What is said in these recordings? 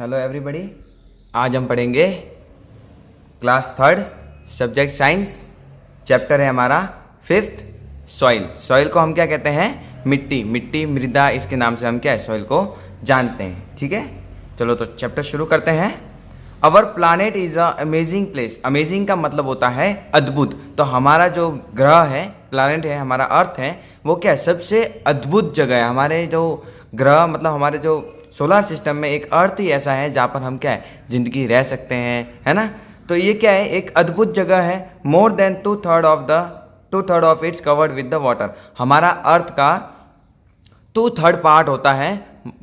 Hello everybody. आज हम पढ़ेंगे class third subject science. Chapter है हमारा फिफ्थ सॉइल। सॉइल को हम क्या कहते हैं? मिट्टी। मिट्टी मृदा, इसके नाम से हम क्या है सॉइल को जानते हैं। ठीक है, चलो तो चैप्टर शुरू करते हैं। Our planet is a amazing place. Amazing का मतलब होता है अद्भुत। तो हमारा जो ग्रह है, प्लानेट है, हमारा अर्थ है, वो क्या है? सबसे अद्भुत जगह है। हमारे जो ग्रह मतलब हमारे जो सोलर सिस्टम में एक अर्थ ही ऐसा है जहाँ पर हम क्या है जिंदगी रह सकते हैं, है ना। तो ये क्या है? एक अद्भुत जगह है। More than two third of its covered with the water. हमारा अर्थ का 2/3 पार्ट होता है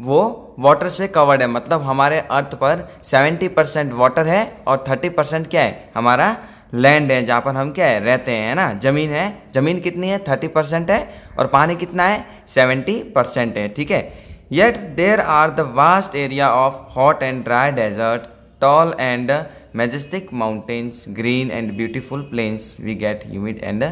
वो वाटर से कवर्ड है। मतलब हमारे अर्थ पर 70% वाटर है और 30% क्या है? हमारा लैंड है, जहाँ पर हम क्या है रहते हैं, है ना। जमीन है। जमीन कितनी है? 30% है। और पानी कितना है? 70% है। ठीक है। Yet there are the vast area of hot and dry desert, tall and majestic mountains, green and beautiful plains, we get humid and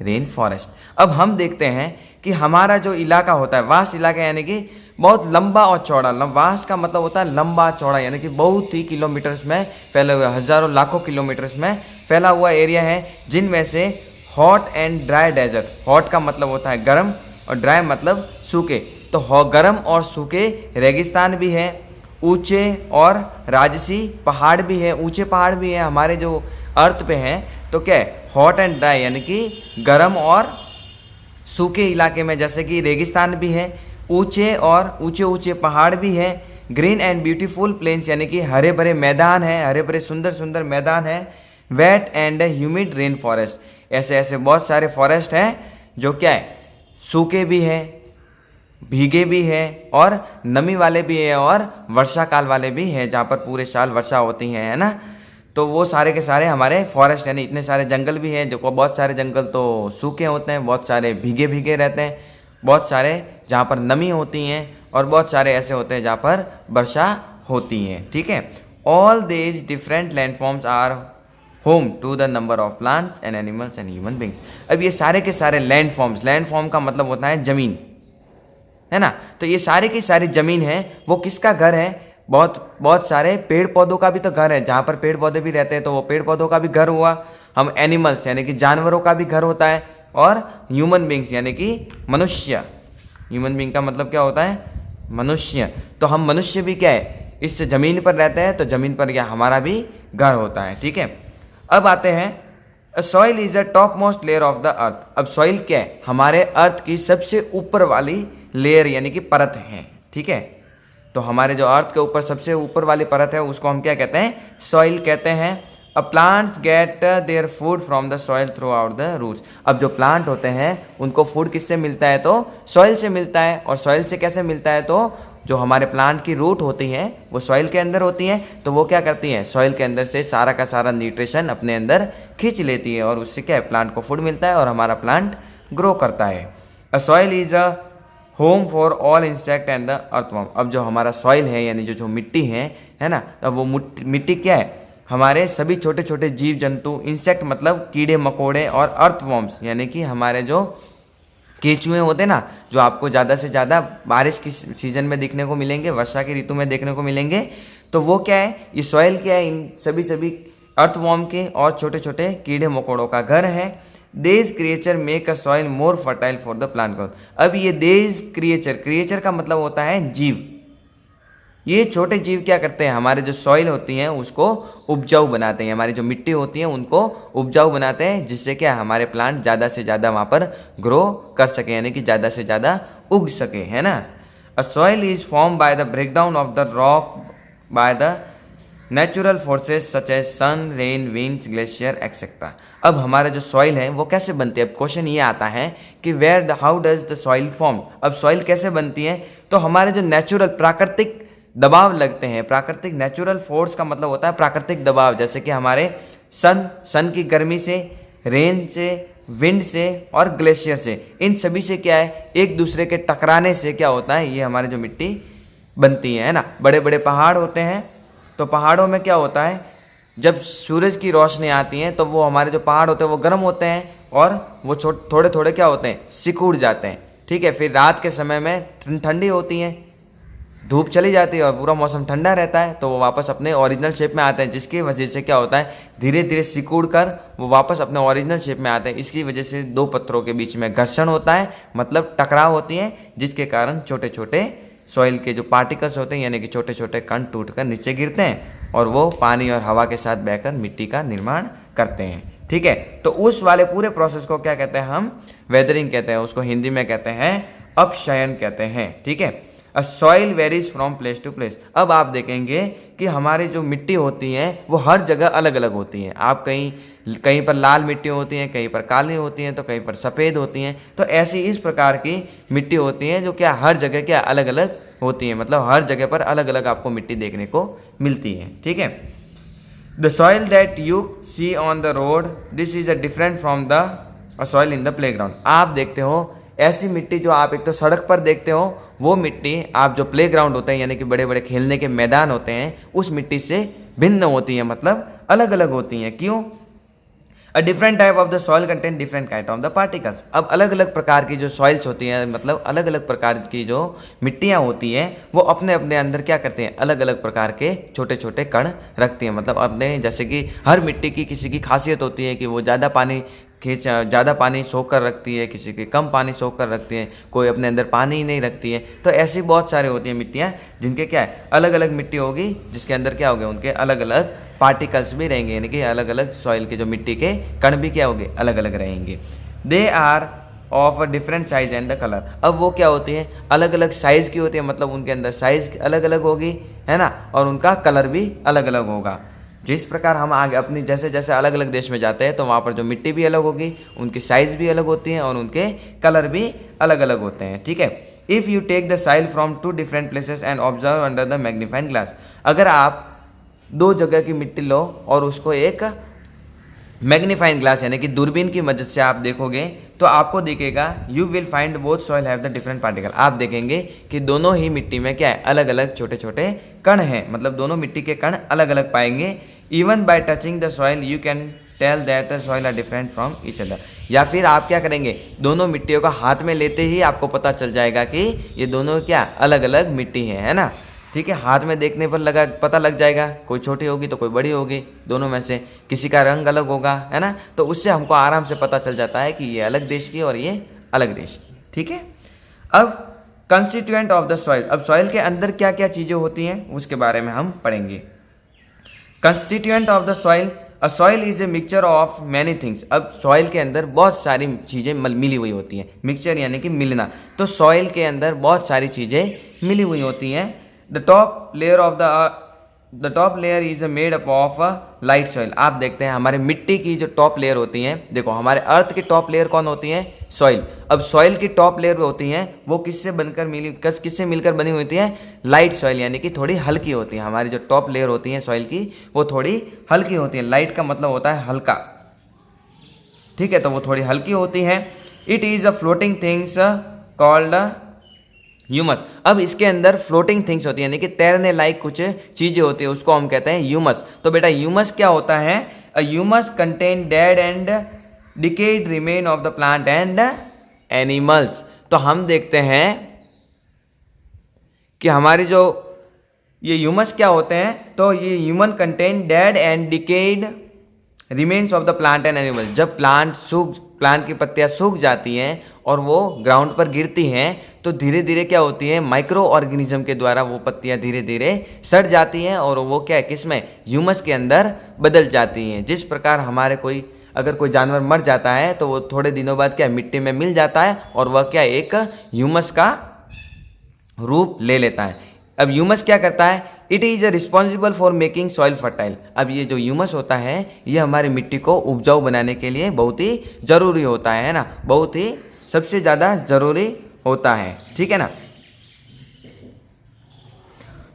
rain forest। अब हम देखते हैं कि हमारा जो इलाका होता है, वास्ट इलाका यानी कि बहुत लंबा और चौड़ा। वास्ट का मतलब होता है लंबा चौड़ा, यानी कि बहुत ही किलोमीटर्स में फैले हुए, हजारों लाखों किलोमीटर्स में फैला हुआ एरिया है, जिनमें से hot and dry desert. Hot का मतलब होता है गर्म और ड्राई मतलब सूखे। तो गर्म और सूखे रेगिस्तान भी है, ऊंचे और राजसी पहाड़ भी है। ऊंचे पहाड़ भी है हमारे जो अर्थ पे हैं। तो क्या है? हॉट एंड ड्राई यानी कि गर्म और सूखे इलाके में, जैसे कि रेगिस्तान भी है, ऊंचे और ऊंचे पहाड़ भी है। ग्रीन एंड ब्यूटीफुल प्लेन्स यानी कि हरे भरे मैदान है, हरे भरे सुंदर सुंदर मैदान है। Wet and humid rain forest, ऐसे ऐसे बहुत सारे फॉरेस्ट हैं जो क्या है सूखे भी है, भीगे भी है और नमी वाले भी है और वर्षा काल वाले भी हैं, जहाँ पर पूरे साल वर्षा होती है ना। तो वो सारे के सारे हमारे फॉरेस्ट यानी इतने सारे जंगल भी हैं, जो को बहुत सारे जंगल तो सूखे होते हैं, बहुत सारे भीगे भीगे रहते हैं, बहुत सारे जहाँ पर नमी होती हैं और बहुत सारे ऐसे होते हैं जहाँ पर वर्षा होती है। ठीक है। All these different landforms are home to the number of plants and animals and human beings. अब ये सारे के सारे लैंडफॉर्म्स, लैंडफॉर्म का मतलब होता है जमीन, है ना। तो ये सारे की सारी जमीन है, वो किसका घर है? बहुत सारे पेड़ पौधों का भी तो घर है। जहाँ पर पेड़ पौधे भी रहते हैं तो वो पेड़ पौधों का भी घर हुआ। हम एनिमल्स यानी कि जानवरों का भी घर होता है, और ह्यूमन बींग्स यानी कि मनुष्य। ह्यूमन बींग का मतलब क्या होता है? मनुष्य। तो हम मनुष्य भी क्या है इस जमीन पर रहते हैं, तो जमीन पर क्या हमारा भी घर होता है। ठीक है। अब आते हैं soil is the top most layer of the अर्थ। अब सॉइल क्या है? हमारे अर्थ की सबसे ऊपर वाली लेयर यानी कि परत है। ठीक है। तो हमारे जो अर्थ के ऊपर सबसे ऊपर वाली परत है उसको हम क्या कहते हैं? सॉइल कहते हैं। A plants get their food from the soil throughout the roots. अब जो प्लांट होते हैं उनको फूड किससे मिलता है? तो सॉइल से मिलता है। और सॉइल से कैसे मिलता है? तो जो हमारे प्लांट की रूट होती हैं वो सॉइल के अंदर होती हैं, तो वो क्या करती हैं? सॉइल के अंदर से सारा का सारा न्यूट्रिशन अपने अंदर खींच लेती है, और उससे क्या है प्लांट को फूड मिलता है और हमारा प्लांट ग्रो करता है। A soil is a home for all insect and the earthworm. अब जो हमारा सॉइल है यानी जो मिट्टी है ना, अब वो मिट्टी क्या है? हमारे सभी छोटे छोटे जीव जंतु, इंसेक्ट मतलब कीड़े मकोड़े, और अर्थवर्म्स यानी कि हमारे जो केचुए होते हैं ना, जो आपको ज़्यादा से ज़्यादा बारिश की सीजन में देखने को मिलेंगे, वर्षा की ऋतु में देखने को मिलेंगे। तो वो क्या है? ये सॉइल क्या है? इन सभी अर्थवर्म के और छोटे छोटे कीड़े मकोड़ों का घर है। देज creature make a soil more fertile for the plant growth. अब ये देज क्रिएचर का मतलब होता है जीव। ये छोटे जीव क्या करते हैं? हमारे जो सॉइल होती हैं उसको उपजाऊ बनाते हैं, हमारी जो मिट्टी होती है उनको उपजाऊ बनाते हैं, जिससे क्या हमारे प्लांट ज़्यादा से ज़्यादा वहाँ पर ग्रो कर सके, यानी कि ज़्यादा से ज़्यादा उग सके, है ना। A soil is form by the breakdown of the rock by the natural forces such as sun, rain, winds, glacier etcetera. अब हमारा जो सॉइल है वो कैसे बनती है? अब क्वेश्चन ये आता है कि how does the soil form. अब सॉइल कैसे बनती है? तो हमारे जो नेचुरल प्राकृतिक दबाव लगते हैं, प्राकृतिक नेचुरल फोर्स का मतलब होता है प्राकृतिक दबाव, जैसे कि हमारे सन की गर्मी से, रेन से, विंड से और ग्लेशियर से, इन सभी से क्या है एक दूसरे के टकराने से क्या होता है? ये हमारी जो मिट्टी बनती है ना। बड़े बड़े पहाड़ होते हैं, तो पहाड़ों में क्या होता है? जब सूरज की रोशनी आती है तो वो हमारे जो पहाड़ होते हैं वो गर्म होते हैं और वो थोड़े थोड़े क्या होते हैं? सिकुड़ जाते हैं। ठीक है। फिर रात के समय में ठंडी होती हैं, धूप चली जाती है और पूरा मौसम ठंडा रहता है तो वो वापस अपने ओरिजिनल शेप में आते हैं, जिसकी वजह से क्या होता है धीरे धीरे सिकुड़ कर वो वापस अपने ओरिजिनल शेप में आते हैं। इसकी वजह से दो पत्थरों के बीच में घर्षण होता है, मतलब टकराव होती है, जिसके कारण छोटे छोटे सॉइल के जो पार्टिकल्स होते हैं यानी कि छोटे छोटे कण टूट कर नीचे गिरते हैं और वो पानी और हवा के साथ बहकर मिट्टी का निर्माण करते हैं। ठीक है, तो उस वाले पूरे प्रोसेस को क्या कहते हैं, हम वेदरिंग कहते हैं, उसको हिंदी में कहते हैं अपक्षयन कहते हैं। ठीक है, a soil varies from place to place. अब आप देखेंगे कि हमारी जो मिट्टी होती है वो हर जगह अलग अलग होती हैं। आप कहीं पर लाल मिट्टी होती हैं, कहीं पर काली होती हैं, तो कहीं पर सफ़ेद होती हैं। तो ऐसी इस प्रकार की मिट्टी होती हैं जो क्या हर जगह क्या अलग अलग होती हैं, मतलब हर जगह पर अलग अलग आपको मिट्टी देखने को मिलती है। ठीक है, the soil that you see on the road this is a different from the soil in the playground. आप देखते हो ऐसी मिट्टी जो आप एक तो सड़क पर देखते हो, वो मिट्टी आप जो प्लेग्राउंड होते हैं यानी कि बड़े बड़े खेलने के मैदान होते हैं उस मिट्टी से भिन्न होती हैं, मतलब अलग अलग होती हैं। क्यों? A different type of the soil contain different kind of the particles. अब अलग अलग प्रकार की जो सॉइल्स होती हैं, मतलब अलग अलग प्रकार की जो मिट्टियाँ होती हैं, वो अपने अपने अंदर क्या करते हैं, अलग अलग प्रकार के छोटे छोटे कण रखती हैं। मतलब अपने जैसे कि हर मिट्टी की किसी की खासियत होती है कि वो ज़्यादा पानी सोख कर रखती है, किसी की कम पानी सोख कर रखती है, कोई अपने अंदर पानी ही नहीं रखती है। तो ऐसी बहुत सारी होती हैं मिट्टियाँ जिनके क्या है अलग अलग मिट्टी होगी, जिसके अंदर क्या होगा उनके अलग अलग पार्टिकल्स भी रहेंगे, यानी कि अलग अलग सॉइल के जो मिट्टी के कण भी क्या होंगे अलग अलग रहेंगे। They are of a different size and the colour. अब वो क्या होती है अलग अलग साइज़ की होती है, मतलब उनके अंदर साइज़ अलग अलग होगी, है ना, और उनका कलर भी अलग अलग होगा। जिस प्रकार हम आगे अपनी जैसे जैसे अलग अलग देश में जाते हैं तो वहाँ पर जो मिट्टी भी अलग होगी, उनकी साइज़ भी अलग होती है और उनके कलर भी अलग अलग होते हैं। ठीक है, if you take the soil from two different places and observe under the magnifying glass. अगर आप दो जगह की मिट्टी लो और उसको एक मैग्नीफाइंग ग्लास यानी कि दूरबीन की मदद से आप देखोगे तो आपको दिखेगा you will find both soil have the different particle. आप देखेंगे कि दोनों ही मिट्टी में क्या है अलग अलग छोटे छोटे कण हैं, मतलब दोनों मिट्टी के कण अलग अलग पाएंगे। Even by touching the soil you can tell that the soil are different from each other. या फिर आप क्या करेंगे दोनों मिट्टियों का हाथ में लेते ही आपको पता चल जाएगा कि ये दोनों क्या अलग अलग मिट्टी है ना। ठीक है, हाथ में देखने पर पता लग जाएगा, कोई छोटी होगी तो कोई बड़ी होगी, दोनों में से किसी का रंग अलग होगा, है ना, तो उससे हमको आराम से पता चल जाता है कि ये अलग देश की और ये अलग देश की। ठीक है, अब कंस्टिट्यूएंट ऑफ द सॉइल। अब सॉइल के अंदर क्या क्या चीज़ें होती हैं उसके बारे में हम पढ़ेंगे। Constituent of the soil, a soil is a mixture of many things. अब सॉइल के अंदर बहुत सारी चीज़ें मिली हुई होती हैं, मिक्सचर यानी कि मिलना, तो सॉइल के अंदर बहुत सारी चीज़ें मिली हुई होती हैं। The top layer is made up of light soil. आप देखते हैं हमारे मिट्टी की जो टॉप लेयर होती हैं, देखो हमारे अर्थ की टॉप लेयर कौन होती है, सॉइल। अब सॉइल की टॉप लेयर होती हैं वो किससे मिलकर बनी होती है, लाइट सॉइल, यानी कि थोड़ी हल्की होती है। हमारी जो टॉप लेयर होती है सॉइल की वो थोड़ी हल्की होती है। लाइट का मतलब होता है हल्का, ठीक है, तो वो थोड़ी हल्की होती है। It is a floating things called humus. अब इसके अंदर फ्लोटिंग थिंग्स होती है यानी कि तैरने लायक कुछ चीज़ें होती है, उसको हम कहते हैं ह्यूमस। तो बेटा ह्यूमस क्या होता है, a humus contain dead and decayed remain of the plant and animals. तो हम देखते हैं कि हमारी जो ये ह्यूमस क्या होते हैं, तो ये human contain dead and decayed remains of the plant and animal. जब प्लांट की पत्तियां सूख जाती हैं और वो ग्राउंड पर गिरती हैं तो धीरे धीरे क्या होती है, माइक्रो ऑर्गेनिज्म के द्वारा वो पत्तियां धीरे धीरे सड़ जाती हैं और वो क्या है किसमें, ह्यूमस के अंदर बदल जाती हैं। जिस प्रकार हमारे अगर कोई जानवर मर जाता है तो वो थोड़े दिनों बाद क्या मिट्टी में मिल जाता है और वह क्या एक ह्यूमस का रूप ले लेता है। अब ह्यूमस क्या करता है, it is responsible for making soil fertile. अब ये जो ह्यूमस होता है ये हमारी मिट्टी को उपजाऊ बनाने के लिए बहुत ही ज़रूरी होता है ना, बहुत ही सबसे ज़्यादा ज़रूरी होता है, ठीक है ना।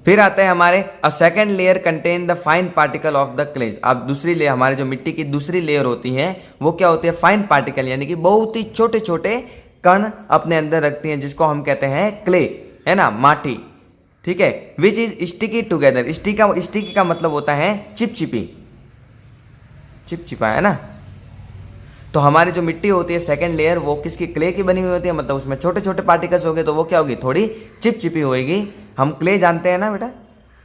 फिर आते हैं हमारे a second layer contain the fine particle of the clay. अब दूसरी लेयर, हमारे जो मिट्टी की दूसरी लेयर होती है वो क्या होती है, फाइन पार्टिकल, यानी कि बहुत ही छोटे छोटे कण अपने अंदर रखती हैं, जिसको हम कहते हैं क्ले, है ना, माटी, ठीक है। Which is sticky together. Sticky का मतलब होता है चिपचिपा, है ना। तो हमारी जो मिट्टी होती है सेकंड लेयर वो किसकी, क्ले की बनी हुई होती है, मतलब उसमें छोटे छोटे पार्टिकल्स हो गए तो वो क्या होगी, थोड़ी चिपचिपी होगी। हम क्ले जानते हैं ना बेटा,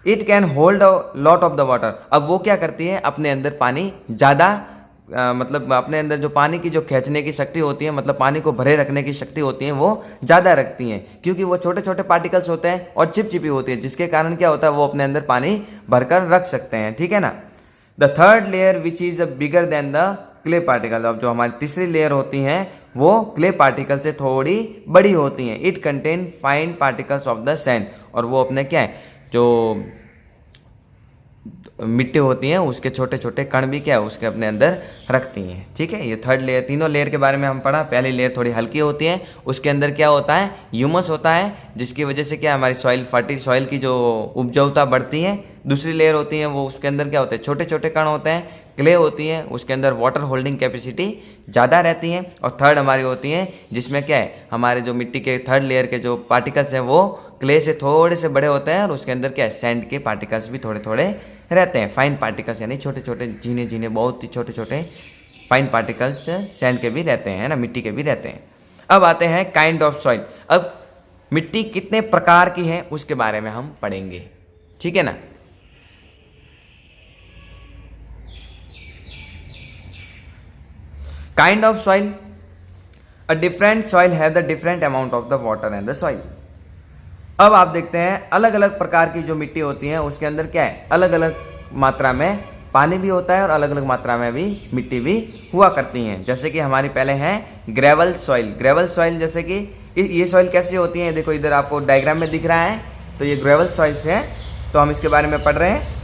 it can hold a lot of the water. अब वो क्या करती है, अपने अंदर पानी ज़्यादा मतलब अपने अंदर जो पानी की जो खींचने की शक्ति होती है, मतलब पानी को भरे रखने की शक्ति होती है, वो ज़्यादा रखती हैं, क्योंकि वो छोटे छोटे पार्टिकल्स होते हैं और चिपचिपी होती है, जिसके कारण क्या होता है, वो अपने अंदर पानी भरकर रख सकते हैं। ठीक है ना। The third layer which is bigger than the clay particle. अब जो हमारी तीसरी लेयर होती हैं वो क्ले पार्टिकल से थोड़ी बड़ी होती हैं। It contain fine particles of the sand. और वो अपने क्या है, जो मिट्टी होती हैं उसके छोटे छोटे कण भी क्या है उसके अपने अंदर रखती हैं। ठीक है, ये थर्ड लेयर, तीनों लेयर के बारे में हम पढ़ा। पहली लेयर थोड़ी हल्की होती है, उसके अंदर क्या होता है, ह्यूमस होता है, जिसकी वजह से क्या हमारी सॉइल की जो उपजाऊता बढ़ती है। दूसरी लेयर होती है वो उसके अंदर क्या होते हैं, छोटे छोटे कण होते हैं, क्ले होती है, उसके अंदर वाटर होल्डिंग कैपेसिटी ज़्यादा रहती है। और थर्ड हमारी होती है जिसमें क्या है, हमारे जो मिट्टी के थर्ड लेयर के जो पार्टिकल्स हैं वो क्ले से थोड़े से बड़े होते हैं, और उसके अंदर क्या है, सैंड के पार्टिकल्स भी थोड़े थोड़े रहते हैं, फाइन पार्टिकल्स, यानी छोटे छोटे झीने झीने बहुत ही छोटे छोटे फाइन पार्टिकल्स सैंड के भी रहते हैं, है ना, मिट्टी के भी रहते हैं। अब आते हैं काइंड ऑफ सॉइल। अब मिट्टी कितने प्रकार की है उसके बारे में हम पढ़ेंगे। ठीक है ना। Kind of soil, a different soil have the different amount of the water and the soil. अब आप देखते हैं अलग अलग प्रकार की जो मिट्टी होती है उसके अंदर क्या है, अलग अलग मात्रा में पानी भी होता है और अलग अलग मात्रा में भी मिट्टी भी हुआ करती हैं। जैसे कि हमारी पहले हैं ग्रेवल सॉइल। ग्रेवल सॉइल जैसे कि ये सॉइल कैसी होती है, देखो इधर आपको डायग्राम में दिख रहा है, तो ये ग्रेवल सॉइल्स है, तो हम इसके बारे में पढ़ रहे हैं।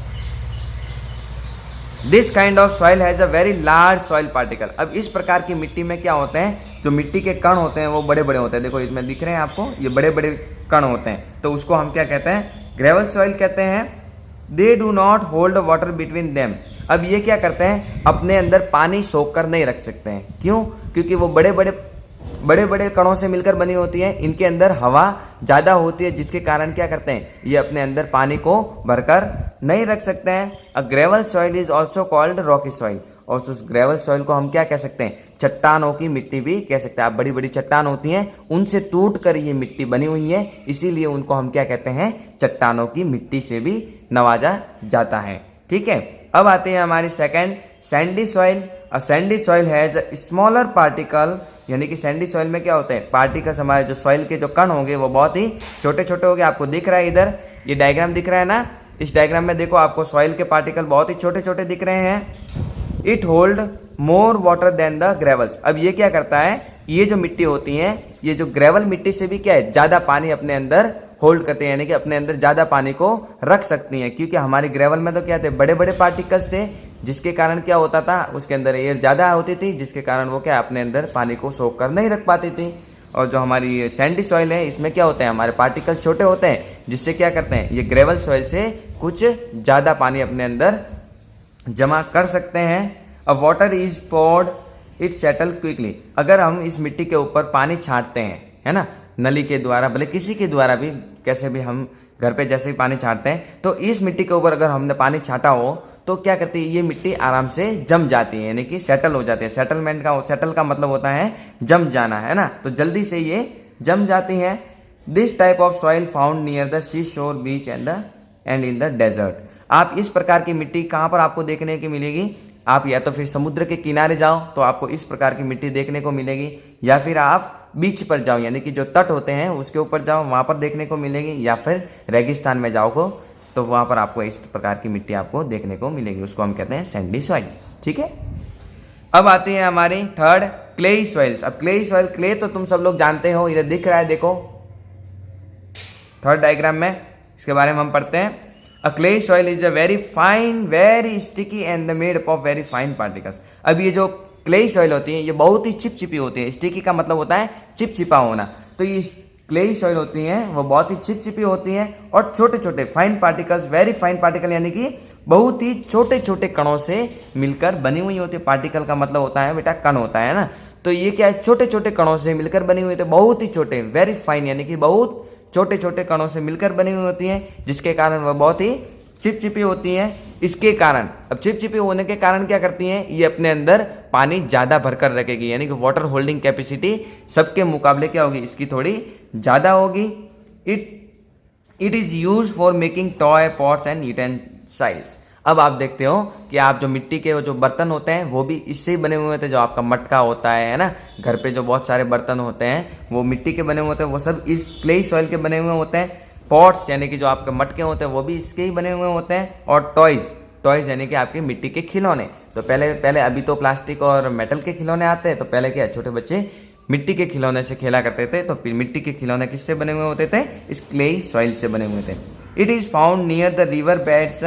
This kind of soil has a very large soil particle. अब इस प्रकार की मिट्टी में क्या होते हैं, जो मिट्टी के कण होते हैं वो बड़े बड़े होते हैं। देखो इसमें दिख रहे हैं आपको, ये बड़े बड़े कण होते हैं, तो उसको हम क्या कहते हैं, ग्रेवल सॉइल कहते हैं। They do not hold water between them. अब ये क्या करते हैं, अपने अंदर पानी सोख कर नहीं रख सकते हैं। क्यों? क्योंकि वो बड़े बड़े कणों से मिलकर बनी होती है, इनके अंदर हवा ज़्यादा होती है, जिसके कारण क्या करते हैं, ये अपने अंदर पानी को भरकर नहीं रख सकते हैं। A gravel soil is also called rocky soil. और उस ग्रेवल सॉइल को हम क्या कह सकते हैं, चट्टानों की मिट्टी भी कह सकते हैं। आप बड़ी बड़ी चट्टान होती हैं, उनसे टूट कर ये मिट्टी बनी हुई है, इसीलिए उनको हम क्या कहते हैं, चट्टानों की मिट्टी से भी नवाजा जाता है। ठीक है। अब आते हैं हमारी second, Sandy soil. A Sandy soil has smaller particle, यानी कि सैंडी सॉइल में क्या होते हैं, पार्टिकल्स, हमारे जो सॉइल के जो कण होंगे वो बहुत ही छोटे छोटे होंगे। आपको दिख रहा है इधर ये डायग्राम दिख रहा है ना, इस डायग्राम में देखो आपको सॉइल के पार्टिकल बहुत ही छोटे छोटे दिख रहे हैं। It hold more water than the gravels. अब ये क्या करता है, ये जो मिट्टी होती है, ये जो ग्रेवल मिट्टी से भी क्या है, ज़्यादा पानी अपने अंदर होल्ड करते हैं, यानी कि अपने अंदर ज़्यादा पानी को रख सकती हैं। क्योंकि हमारी ग्रेवल में तो क्या थे, बड़े बड़े पार्टिकल्स थे, जिसके कारण क्या होता था, उसके अंदर एयर ज़्यादा होती थी, जिसके कारण वो क्या अपने अंदर पानी को सोख कर नहीं रख पाती थी। और जो हमारी सैंडी सॉइल है, इसमें क्या होते हैं, हमारे पार्टिकल छोटे होते हैं, जिससे क्या करते हैं, ये ग्रेवल सॉइल से कुछ ज़्यादा पानी अपने अंदर जमा कर सकते हैं। A water is poured it settle quickly. अगर हम इस मिट्टी के ऊपर पानी छांटते हैं, है ना, नली के द्वारा, भले किसी के द्वारा भी, कैसे भी हम घर पे जैसे ही पानी छांटते हैं, तो इस मिट्टी के ऊपर अगर हमने पानी छांटा हो तो क्या करती है, ये मिट्टी आराम से जम जाती है, यानी कि सेटल हो जाती है। सेटल का मतलब होता है जम जाना, है ना, तो जल्दी से ये जम जाती है। This type of soil found near the sea shore beach and in the desert. आप इस प्रकार की मिट्टी कहाँ पर आपको देखने की मिलेगी, आप या तो फिर समुद्र के किनारे जाओ तो आपको इस प्रकार की मिट्टी देखने को मिलेगी, या फिर आप बीच पर जाओ, यानी कि जो तट होते हैं उसके ऊपर जाओ, वहाँ पर देखने को मिलेगी, या फिर रेगिस्तान में जाओ तो वहाँ पर आपको इस प्रकार की मिट्टी आपको देखने को मिलेगी, उसको हम कहते हैं सैंडी सॉइल। ठीक है। अब आती है हमारी थर्ड, क्लेई सॉइल्स। अब क्लेई सॉइल, क्ले तो तुम सब लोग जानते हो, इधर दिख रहा है, देखो थर्ड डायग्राम में, इसके बारे में हम पढ़ते हैं। A clayey soil is a very fine, very sticky and made up of very fine particles. अब ये जो क्लेई सॉइल होती है ये बहुत ही चिपचिपी होती है। स्टिकी का मतलब होता है चिपचिपा होना, तो ये क्लेई सॉइल होती हैं वो बहुत ही चिपचिपी होती हैं और छोटे छोटे fine particles, very fine particle, यानी कि बहुत ही छोटे छोटे कणों से मिलकर बनी हुई होती है। पार्टिकल का मतलब होता है बेटा कण होता है ना, तो ये क्या है, छोटे छोटे कणों से मिलकर बनी हुई, तो बहुत ही छोटे, वेरी फाइन, यानी कि बहुत छोटे छोटे कणों से मिलकर बनी हुई होती हैं, जिसके कारण वह बहुत ही चिपचिपी होती हैं। इसके कारण, अब चिपचिपी होने के कारण क्या करती हैं, ये अपने अंदर पानी ज़्यादा भरकर रखेगी, यानी कि वाटर होल्डिंग कैपेसिटी सबके मुकाबले क्या होगी, इसकी थोड़ी ज़्यादा होगी। It it is use for making toy pots and utensils. अब आप देखते हो कि आप जो मिट्टी के जो बर्तन होते हैं वो भी इससे ही बने हुए होते हैं। जो आपका मटका होता है ना, घर पे जो बहुत सारे बर्तन होते हैं वो मिट्टी के बने हुए होते हैं, वो सब इस क्ले सॉइल के बने हुए होते हैं। पॉट्स यानी कि जो आपके मटके होते हैं वो भी इसके ही बने हुए होते हैं। और टॉयज यानी कि आपके मिट्टी के खिलौने। तो पहले अभी तो प्लास्टिक और मेटल के खिलौने आते हैं, तो पहले क्या छोटे बच्चे मिट्टी के खिलौने से खेला करते थे। तो फिर मिट्टी के खिलौने किससे बने हुए होते थे? इस क्ले सॉइल से बने हुए थे। It is found near the river beds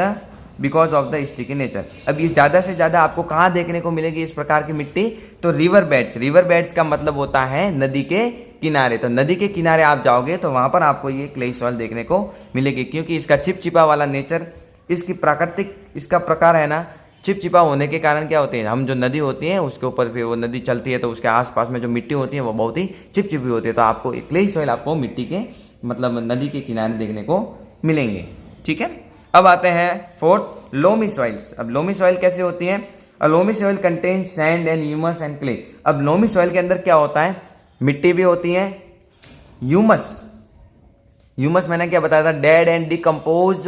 because of the sticky nature. अब ये ज़्यादा से ज़्यादा आपको कहाँ देखने को मिलेगी इस प्रकार की मिट्टी? तो रिवर बेड्स का मतलब होता है नदी के किनारे। तो नदी के किनारे आप जाओगे तो वहाँ पर आपको ये क्ले सॉइल देखने को मिलेगी, क्योंकि इसका चिपचिपा वाला नेचर, इसकी प्राकृतिक इसका प्रकार है ना, चिपचिपा होने के कारण क्या होती है, हम जो नदी होती है उसके ऊपर फिर वो नदी चलती है तो उसके आसपास में जो मिट्टी होती है वो बहुत ही चिपचिपी होती है। तो आपको क्ले सॉइल आपको मिट्टी के मतलब नदी के किनारे देखने को मिलेंगे। ठीक है, अब आते हैं फोर्थ, लोमी सॉइल्स। अब लोमी सॉइल कैसे होती है? Loamy soil contain sand and humus and clay. अब लोमी सॉइल के अंदर क्या होता है? मिट्टी भी होती है, ह्यूमस मैंने क्या बताया था? Dead and decompose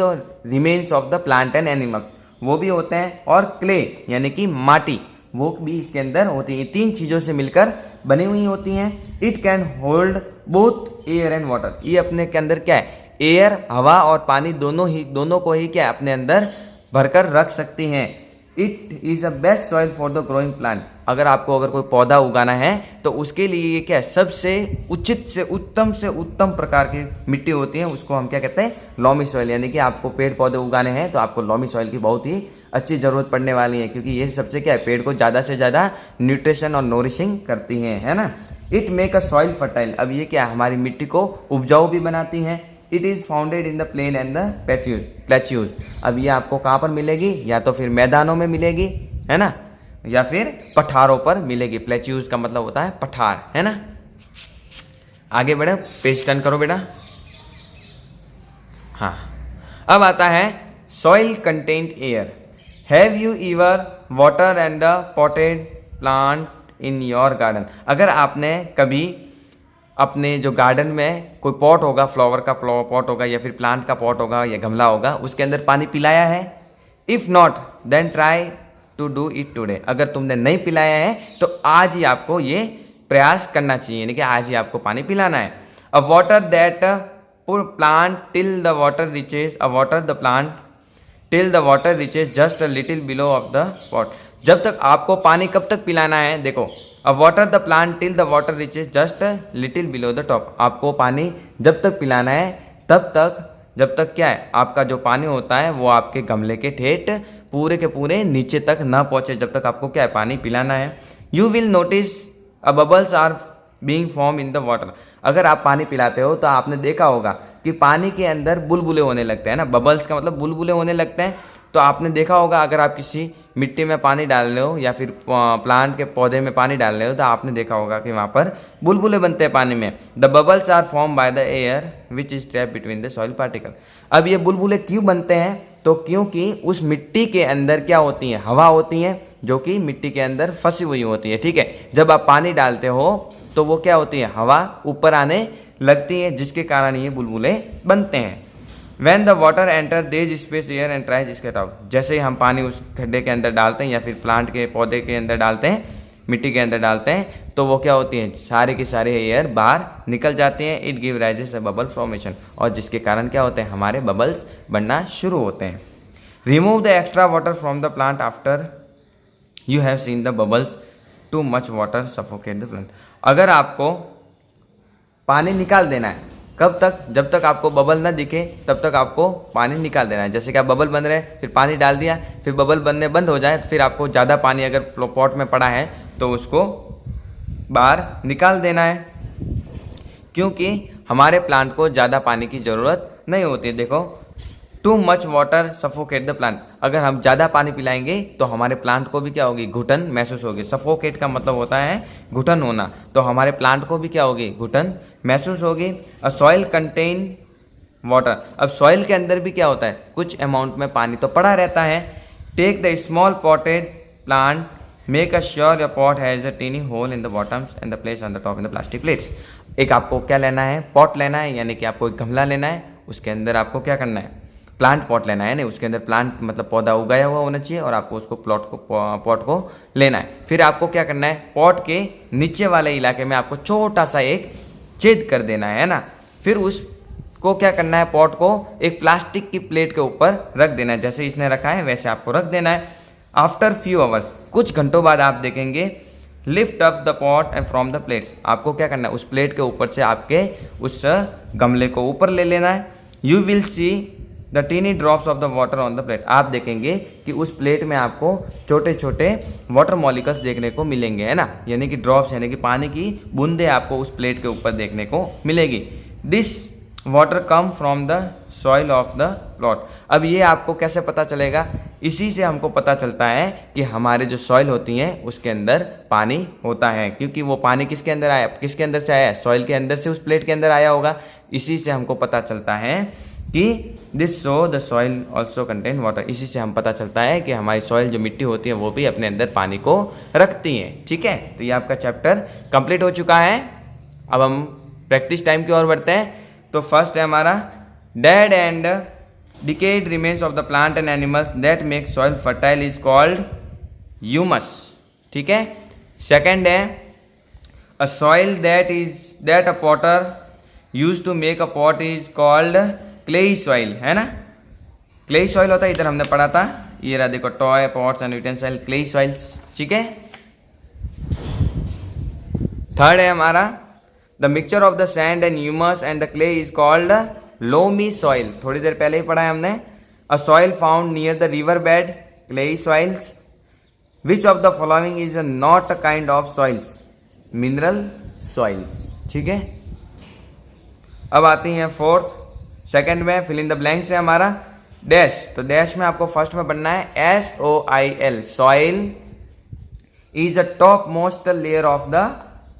remains of the plant and animals, वो भी होते हैं। और क्ले यानी कि माटी, वो भी इसके अंदर होती है। तीन चीज़ों से मिलकर बनी हुई होती हैं। It can hold both air and water. ये अपने के अंदर क्या है? एयर, हवा और पानी दोनों को ही क्या है अपने अंदर भरकर रख सकती हैं। It is a best soil for the growing plant. अगर कोई पौधा उगाना है तो उसके लिए ये क्या है? सबसे उचित से उत्तम प्रकार की मिट्टी होती है, उसको हम क्या कहते हैं? Loamy soil. यानी कि आपको पेड़ पौधे उगाने हैं तो आपको लॉमी सॉइल की बहुत ही अच्छी ज़रूरत पड़ने वाली है, क्योंकि ये सबसे क्या है? पेड़ को ज़्यादा से ज़्यादा न्यूट्रिशन और नोरिशिंग करती हैं, है ना। It make a soil fertile. अब ये क्या है? हमारी मिट्टी को उपजाऊ भी बनाती हैं। It is founded in the plain and the plateaus. अब ये आपको कहाँ पर मिलेगी? या तो फिर मैदानों में मिलेगी, है ना, या फिर पठारों पर मिलेगी। प्लेच्यूज का मतलब होता है पठार, है ना। आगे बढ़े, पेज टर्न करो बेटा। हाँ, अब आता है soil content air. Have you ever water and the potted plant in your garden. अगर आपने कभी अपने जो गार्डन में कोई पॉट होगा, फ्लावर का पॉट होगा या फिर प्लांट का पॉट होगा या गमला होगा, उसके अंदर पानी पिलाया है? If not then try to do it today. अगर तुमने नहीं पिलाया है तो आज ही आपको ये प्रयास करना चाहिए, यानी कि आज ही आपको पानी पिलाना है। A water that plant till the water reaches just a little below of the pot. जब तक आपको पानी कब तक पिलाना है? देखो, a water the plant till the water reaches just little below the top. आपको पानी जब तक पिलाना है तब तक जब तक क्या है? आपका जो पानी होता है वो आपके गमले के ठेठ पूरे के पूरे नीचे तक ना पहुंचे, जब तक आपको क्या है? पानी पिलाना है। You will notice a bubbles are being form in the water. अगर आप पानी पिलाते हो तो आपने देखा होगा कि पानी के अंदर बुलबुले होने लगते हैं ना। बबल्स का मतलब बुलबुले होने लगते हैं। तो आपने देखा होगा अगर आप किसी मिट्टी में पानी डाल रहे हो या फिर प्लांट के पौधे में पानी डाल रहे हो तो आपने देखा होगा कि वहाँ पर बुलबुले बनते हैं पानी में। The bubbles are form by the air which is trap between the soil particle. अब ये बुलबुले क्यों बनते हैं? तो क्योंकि उस मिट्टी के अंदर क्या होती है? हवा होती है, जो कि मिट्टी के अंदर फंसी हुई होती है। ठीक है, जब आप पानी डालते हो तो वो क्या होती है? हवा ऊपर आने लगती है, जिसके कारण ये बुलबुले बनते हैं। When the water enter there is space air and tries to get out। जैसे ही हम पानी उस खड्डे के अंदर डालते हैं या फिर प्लांट के पौधे के अंदर डालते हैं, मिट्टी के अंदर डालते हैं, तो वो क्या होती है? सारे के सारे एयर बाहर निकल जाते हैं। It give rises a bubble formation. और जिसके कारण क्या होते हैं? हमारे बबल्स बनना शुरू होते हैं। Remove the extra water from the plant after you have seen the bubbles. Too much water suffocate the plant. अगर आपको पानी निकाल देना है, कब तक? जब तक आपको बबल ना दिखे तब तक आपको पानी निकाल देना है। जैसे कि आप बबल बन रहे हैं, फिर पानी डाल दिया, फिर बबल बनने बंद हो जाए तो फिर आपको ज़्यादा पानी अगर पॉट में पड़ा है तो उसको बाहर निकाल देना है, क्योंकि हमारे प्लांट को ज़्यादा पानी की ज़रूरत नहीं होती। देखो, too much water suffocate the plant. अगर हम ज़्यादा पानी पिलाएंगे तो हमारे प्लांट को भी क्या होगी? घुटन महसूस होगी। सफोकेट का मतलब होता है घुटन होना, तो हमारे प्लांट को भी क्या होगी? घुटन महसूस होगी। अ सॉइल कंटेन वाटर। अब सॉइल के अंदर भी क्या होता है? कुछ अमाउंट में पानी तो पड़ा रहता है। Take the small potted plant, make a sure your pot has a tiny hole in the bottoms and the place on the top in the plastic plates. एक आपको क्या लेना है? पॉट लेना है, यानी कि आपको एक गमला लेना है। उसके अंदर आपको क्या करना है, प्लांट पॉट लेना है, नहीं उसके अंदर प्लांट मतलब पौधा उगाया हुआ होना चाहिए और आपको उसको पॉट को लेना है। फिर आपको क्या करना है, पॉट के नीचे वाले इलाके में आपको छोटा सा एक छेद कर देना है ना। फिर उसको क्या करना है, पॉट को एक प्लास्टिक की प्लेट के ऊपर रख देना है, जैसे इसने रखा है वैसे आपको रख देना है। आफ्टर फ्यू आवर्स, कुछ घंटों बाद आप देखेंगे, lift up the pot and from the plates, आपको क्या करना है, उस प्लेट के ऊपर से आपके उस गमले को ऊपर ले लेना है। You will see the tiny drops of the water on the plate, आप देखेंगे कि उस प्लेट में आपको छोटे छोटे वाटर मॉलिक्यूल्स देखने को मिलेंगे, है ना, यानी कि ड्रॉप्स यानी कि पानी की बूंदे आपको उस प्लेट के ऊपर देखने को मिलेगी। This water come from the soil of the plot. अब ये आपको कैसे पता चलेगा, इसी से हमको पता चलता है कि हमारे जो सॉइल होती हैं उसके अंदर पानी होता है, क्योंकि वो पानी किसके अंदर आया, किसके अंदर से आया, सॉइल के अंदर से उस प्लेट के अंदर आया होगा। इसी से हमको पता चलता है कि this show the soil also contain water, इसी से हम पता चलता है कि हमारी सॉइल जो मिट्टी होती है वो भी अपने अंदर पानी को रखती है। ठीक है, तो ये आपका चैप्टर कंप्लीट हो चुका है। अब हम प्रैक्टिस टाइम की ओर बढ़ते हैं। तो फर्स्ट है हमारा dead and decayed remains of the plant and animals that make soil fertile is called humus. ठीक है, सेकेंड है a soil that a potter use to make a pot is called clayey soil, है ना, clayey soil होता है, इधर हमने पढ़ा था, ये रहा देखो, toy pots and utensil clayey soils. ठीक है, थर्ड है हमारा the mixture of the sand and humus and the clay is called loamy soil, थोड़ी देर पहले ही पढ़ा है हमने। A soil found near the river bed clayey soils. Which of the following is not a kind of soils, mineral soils. ठीक है, अब आती हैं फोर्थ, सेकंड में फिल इन द ब्लैंक से हमारा डैश, तो डैश में आपको फर्स्ट में बनना है SOIL, soil is a top most layer of the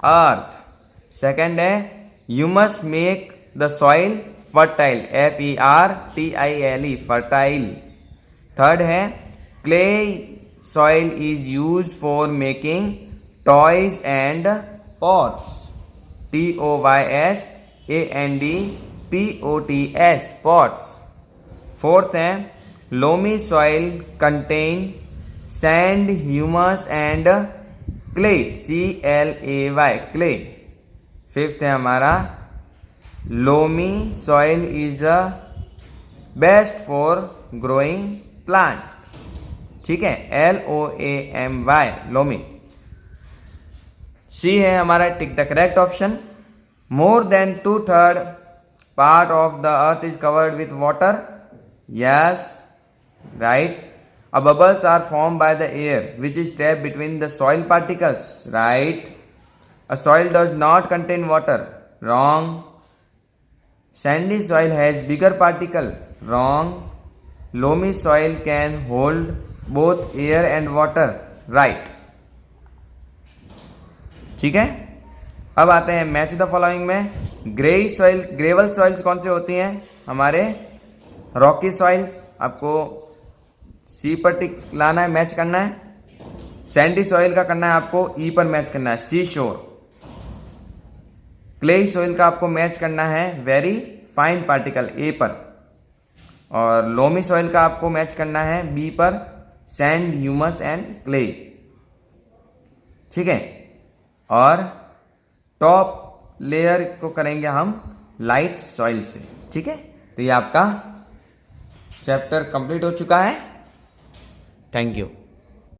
earth. Second है you must make the soil fertile, FERTILE, fertile. Third है clay soil is use for making toys and pots, TOYSANDPOTS, pots. Fourth है loamy soil contain sand humus and clay, CLAY, clay. Fifth है हमारा loamy soil is a best for growing plant. ठीक है, LOAMY, loamy. C है हमारा tick the correct option, more than 2/3 part of the earth is covered with water, yes right. A bubbles are formed by the air which is trapped between the soil particles, right. A soil does not contain water, wrong. Sandy soil has bigger particle, wrong. Loamy soil can hold both air and water, right. ठीक है, अब आते हैं match the following में। ग्रेई soil, gravel soils कौन से होती हैं हमारे, रॉकी सॉइल्स, आपको सी पर टिक लाना है, मैच करना है। सैंडी सॉइल का करना है आपको ई पर मैच करना है, सी शोर। क्ले सॉइल का आपको मैच करना है वेरी फाइन पार्टिकल, ए पर। और लोमी सॉइल का आपको मैच करना है बी पर, सैंड ह्यूमस एंड क्ले। ठीक है, और टॉप लेयर को करेंगे हम लाइट सॉइल से। ठीक है, तो ये आपका चैप्टर कंप्लीट हो चुका है। Thank you.